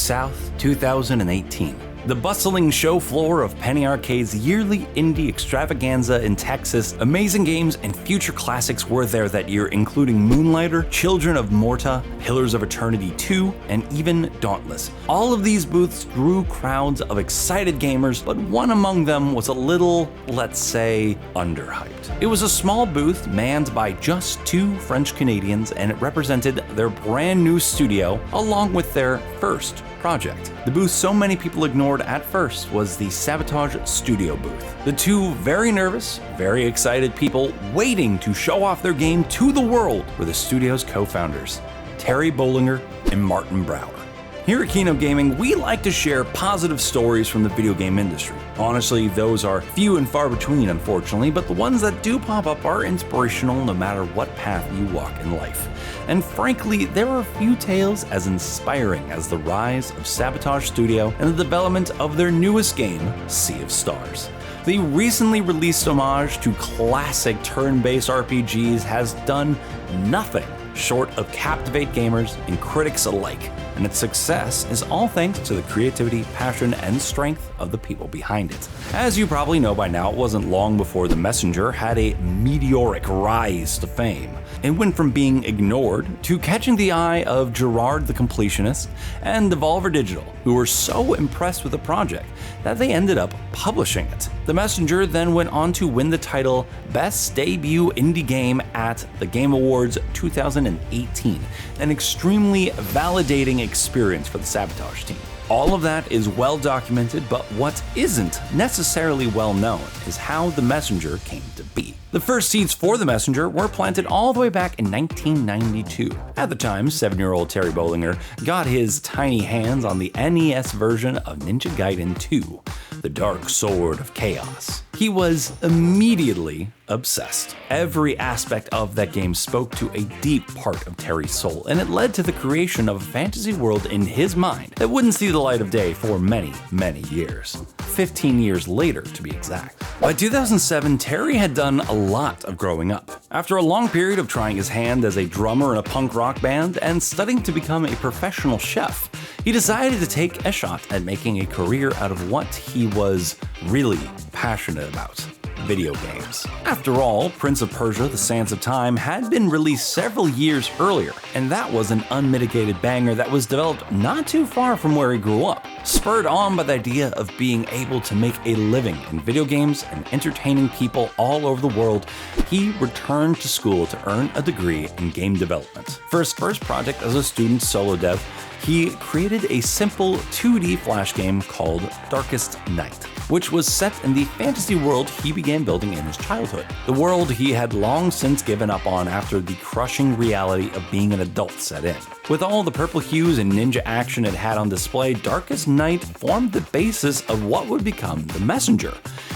PAX South 2018. The bustling show floor of Penny Arcade's yearly indie extravaganza in Texas, amazing games and future classics were there that year, including Moonlighter, Children of Morta, Pillars of Eternity 2, and even Dauntless. All of these booths drew crowds of excited gamers, but one among them was a little, let's say, underhyped. It was a small booth manned by just 2 French Canadians, and it represented their brand new studio along with their first project. The booth so many people ignored at first was the Sabotage Studio booth. The 2 very nervous, very excited people waiting to show off their game to the world were the studio's co-founders, Theirry Boulanger and Martin Brouard. Here at Kino Gaming, we like to share positive stories from the video game industry. Honestly, those are few and far between, unfortunately, but the ones that do pop up are inspirational no matter what path you walk in life. And frankly, there are few tales as inspiring as the rise of Sabotage Studio and the development of their newest game, Sea of Stars. The recently released homage to classic turn-based RPGs has done nothing short of captivate gamers and critics alike, and its success is all thanks to the creativity, passion, and strength of the people behind it. As you probably know by now, it wasn't long before The Messenger had a meteoric rise to fame. It went from being ignored to catching the eye of Gerard the Completionist and Devolver Digital, who were so impressed with the project that they ended up publishing it. The Messenger then went on to win the title Best Debut Indie Game at the Game Awards 2018, an extremely validating experience for the Sabotage team. All of that is well documented, but what isn't necessarily well known is how The Messenger came to be. The first seeds for The Messenger were planted all the way back in 1992. At the time, 7-year-old Theirry Boulanger got his tiny hands on the NES version of Ninja Gaiden 2, The Dark Sword of Chaos. He was immediately obsessed. Every aspect of that game spoke to a deep part of Theirry's soul, and it led to the creation of a fantasy world in his mind that wouldn't see the light of day for many, many years. 15 years later, to be exact. By 2007, Theirry had done a lot of growing up. After a long period of trying his hand as a drummer in a punk rock band and studying to become a professional chef, he decided to take a shot at making a career out of what he was really passionate about: video games. After all, Prince of Persia: The Sands of Time had been released several years earlier, and that was an unmitigated banger that was developed not too far from where he grew up. Spurred on by the idea of being able to make a living in video games and entertaining people all over the world, he returned to school to earn a degree in game development. For his first project as a student solo dev, he created a simple 2D flash game called Darkest Night, which was set in the fantasy world he began building in his childhood. The world he had long since given up on after the crushing reality of being an adult set in. With all the purple hues and ninja action it had on display, Darkest Night formed the basis of what would become The Messenger,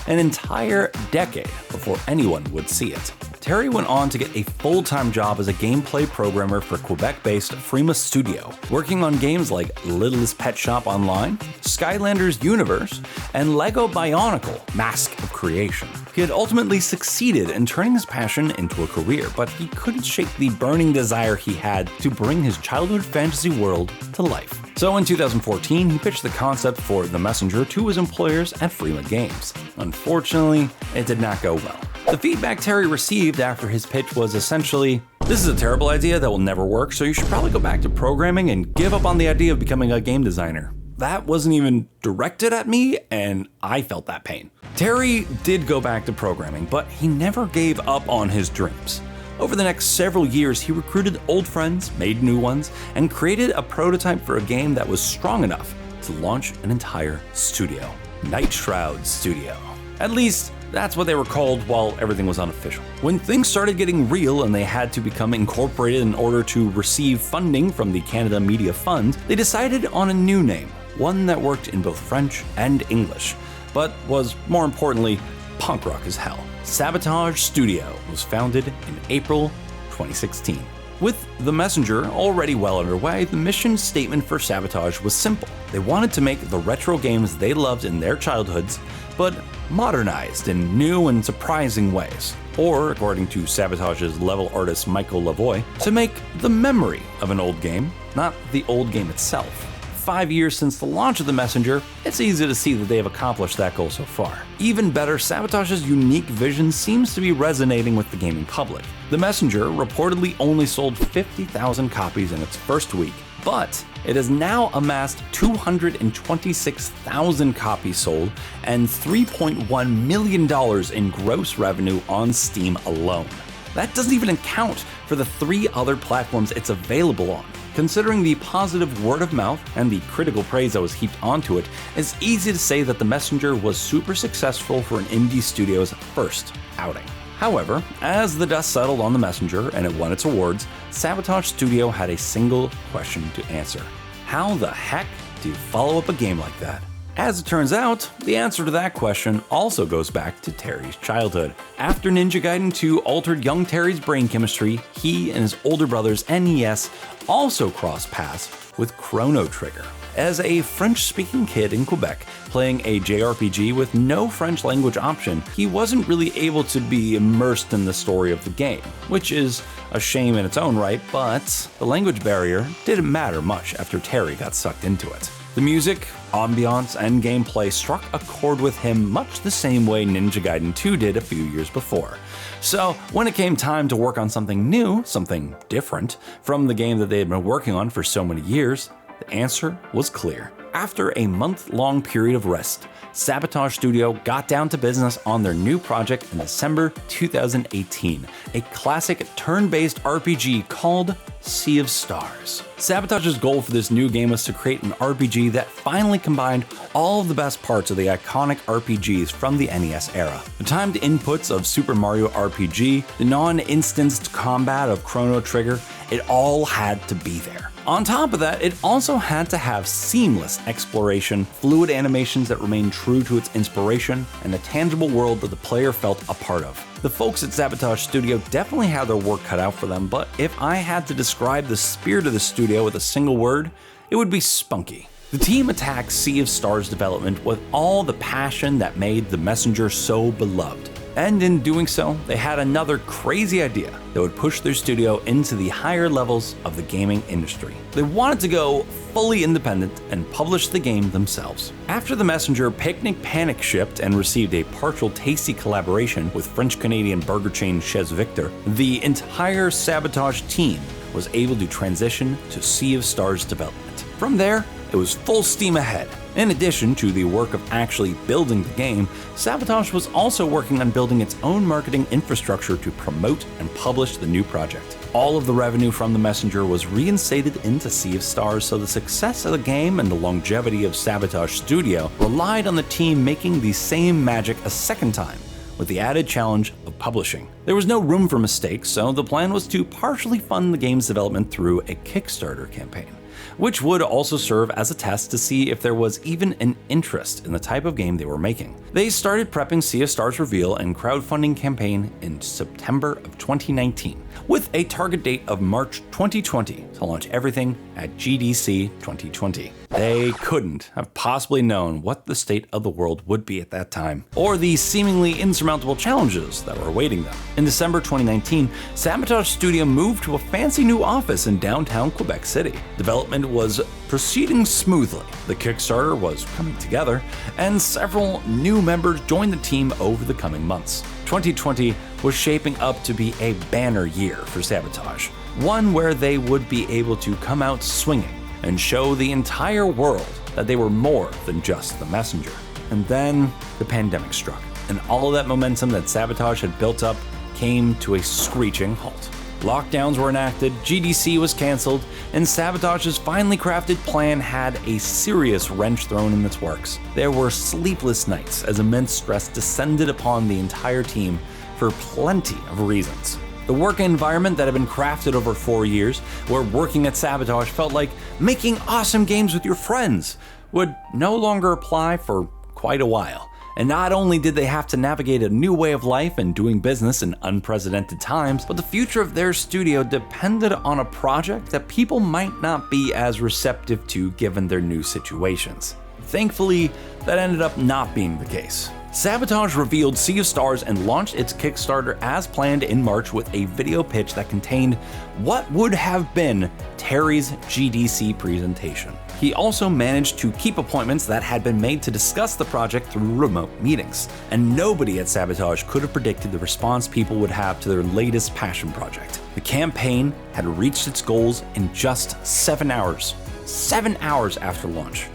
an entire decade before anyone would see it. Theirry went on to get a full-time job as a gameplay programmer for Quebec-based Frima Studio, working on games like Littlest Pet Shop Online, Skylanders Universe, and Lego Bionicle: Mask of Creation. He had ultimately succeeded in turning his passion into a career, but he couldn't shake the burning desire he had to bring his childhood fantasy world to life. So in 2014, he pitched the concept for The Messenger to his employers at Frima Games. Unfortunately, it did not go well. The feedback Theirry received after his pitch was essentially, "This is a terrible idea that will never work, so you should probably go back to programming and give up on the idea of becoming a game designer." That wasn't even directed at me, and I felt that pain. Theirry did go back to programming, but he never gave up on his dreams. Over the next several years, he recruited old friends, made new ones, and created a prototype for a game that was strong enough to launch an entire studio. Night Shroud Studio. At least, that's what they were called while everything was unofficial. When things started getting real and they had to become incorporated in order to receive funding from the Canada Media Fund, they decided on a new name, one that worked in both French and English, but was, more importantly, punk rock as hell. Sabotage Studio was founded in April 2016. With The Messenger already well underway, the mission statement for Sabotage was simple. They wanted to make the retro games they loved in their childhoods, but modernized in new and surprising ways. Or, according to Sabotage's level artist Michael Lavoie, to make the memory of an old game, not the old game itself, 5 years since the launch of the Messenger, it's easy to see that they have accomplished that goal so far. Even better, Sabotage's unique vision seems to be resonating with the gaming public. The Messenger reportedly only sold 50,000 copies in its first week, but it has now amassed 226,000 copies sold and $3.1 million in gross revenue on Steam alone. That doesn't even account for the 3 other platforms it's available on. Considering the positive word of mouth and the critical praise that was heaped onto it, it's easy to say that the Messenger was super successful for an indie studio's first outing. However, as the dust settled on the Messenger and it won its awards, Sabotage Studio had a single question to answer. How the heck do you follow up a game like that? As it turns out, the answer to that question also goes back to Theirry's childhood. After Ninja Gaiden 2 altered young Theirry's brain chemistry, he and his older brother's NES also crossed paths with Chrono Trigger. As a French-speaking kid in Quebec playing a JRPG with no French language option, he wasn't really able to be immersed in the story of the game, which is a shame in its own right, but the language barrier didn't matter much after Theirry got sucked into it. The music, ambiance, and gameplay struck a chord with him much the same way Ninja Gaiden 2 did a few years before. So when it came time to work on something new, something different, from the game that they had been working on for so many years, the answer was clear. After a month-long period of rest, Sabotage Studio got down to business on their new project in December 2018, a classic turn-based RPG called Sea of Stars. Sabotage's goal for this new game was to create an RPG that finally combined all of the best parts of the iconic RPGs from the NES era. The timed inputs of Super Mario RPG, the non-instanced combat of Chrono Trigger, it all had to be there. On top of that, it also had to have seamless exploration, fluid animations that remained true to its inspiration, and a tangible world that the player felt a part of. The folks at Sabotage Studio definitely had their work cut out for them, but if I had to describe the spirit of the studio with a single word, it would be spunky. The team attacked Sea of Stars development with all the passion that made the Messenger so beloved. And in doing so, they had another crazy idea that would push their studio into the higher levels of the gaming industry. They wanted to go fully independent and publish the game themselves. After the Messenger Picnic Panic shipped and received a partial tasty collaboration with French-Canadian burger chain Chez Victor, the entire Sabotage team was able to transition to Sea of Stars development. From there, it was full steam ahead. In addition to the work of actually building the game, Sabotage was also working on building its own marketing infrastructure to promote and publish the new project. All of the revenue from the Messenger was reinstated into Sea of Stars, so the success of the game and the longevity of Sabotage Studio relied on the team making the same magic a second time, with the added challenge of publishing. There was no room for mistakes, so the plan was to partially fund the game's development through a Kickstarter campaign, which would also serve as a test to see if there was even an interest in the type of game they were making. They started prepping Sea of Stars reveal and crowdfunding campaign in September of 2019, with a target date of March 2020 to launch everything at GDC 2020. They couldn't have possibly known what the state of the world would be at that time, or the seemingly insurmountable challenges that were awaiting them. In December 2019, Sabotage Studio moved to a fancy new office in downtown Quebec City. Development was proceeding smoothly, the Kickstarter was coming together, and several new members joined the team over the coming months. 2020 was shaping up to be a banner year for Sabotage, one where they would be able to come out swinging and show the entire world that they were more than just the Messenger. And then the pandemic struck, and all of that momentum that Sabotage had built up came to a screeching halt. Lockdowns were enacted, GDC was cancelled, and Sabotage's finely crafted plan had a serious wrench thrown in its works. There were sleepless nights as immense stress descended upon the entire team for plenty of reasons. The work environment that had been crafted over 4 years, where working at Sabotage felt like making awesome games with your friends, would no longer apply for quite a while. And not only did they have to navigate a new way of life and doing business in unprecedented times, but the future of their studio depended on a project that people might not be as receptive to given their new situations. Thankfully, that ended up not being the case. Sabotage revealed Sea of Stars and launched its Kickstarter as planned in March with a video pitch that contained what would have been Theirry's GDC presentation. He also managed to keep appointments that had been made to discuss the project through remote meetings, and nobody at Sabotage could have predicted the response people would have to their latest passion project. The campaign had reached its goals in just 7 hours. 7 hours after launch.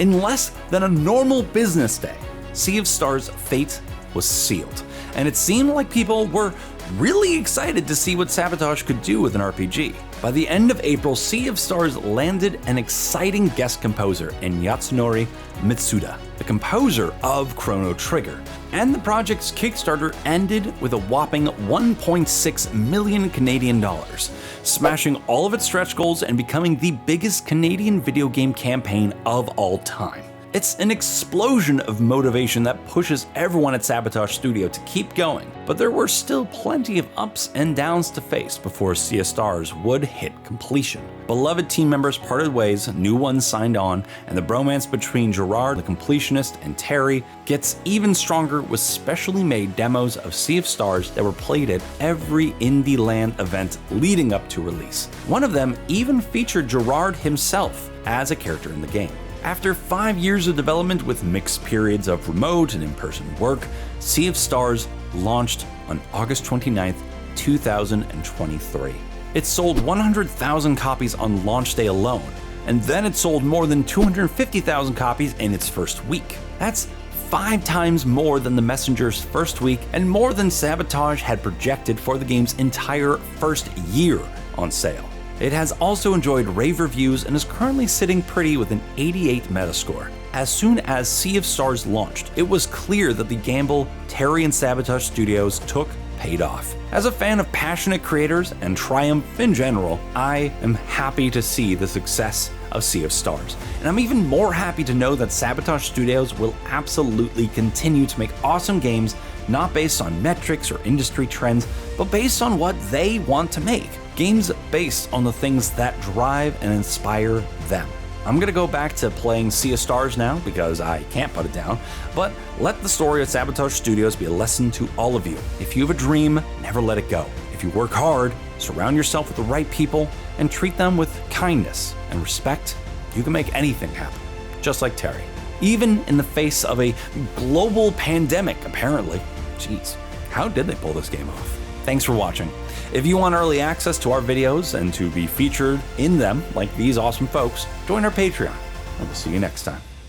In less than a normal business day, Sea of Stars' fate was sealed, and it seemed like people were really excited to see what Sabotage could do with an RPG. By the end of April, Sea of Stars landed an exciting guest composer in Yasunori Mitsuda, the composer of Chrono Trigger, and the project's Kickstarter ended with a whopping 1.6 million Canadian dollars, smashing all of its stretch goals and becoming the biggest Canadian video game campaign of all time. It's an explosion of motivation that pushes everyone at Sabotage Studio to keep going, but there were still plenty of ups and downs to face before Sea of Stars would hit completion. Beloved team members parted ways, new ones signed on, and the bromance between Brouard, the completionist, and Theirry gets even stronger with specially made demos of Sea of Stars that were played at every Indie Land event leading up to release. One of them even featured Brouard himself as a character in the game. After 5 years of development with mixed periods of remote and in-person work, Sea of Stars launched on August 29th, 2023. It sold 100,000 copies on launch day alone, and then it sold more than 250,000 copies in its first week. That's 5 times more than The Messenger's first week and more than Sabotage had projected for the game's entire first year on sale. It has also enjoyed rave reviews and is currently sitting pretty with an 88 Metascore. As soon as Sea of Stars launched, it was clear that the gamble Theirry and Sabotage Studios took paid off. As a fan of passionate creators and Triumph in general, I am happy to see the success of Sea of Stars. And I'm even more happy to know that Sabotage Studios will absolutely continue to make awesome games, not based on metrics or industry trends, but based on what they want to make. Games based on the things that drive and inspire them. I'm gonna go back to playing Sea of Stars now because I can't put it down, but let the story of Sabotage Studios be a lesson to all of you. If you have a dream, never let it go. If you work hard, surround yourself with the right people, and treat them with kindness and respect, you can make anything happen, just like Theirry. Even in the face of a global pandemic, apparently. Jeez, how did they pull this game off? Thanks for watching. If you want early access to our videos and to be featured in them like these awesome folks, join our Patreon, and we'll see you next time.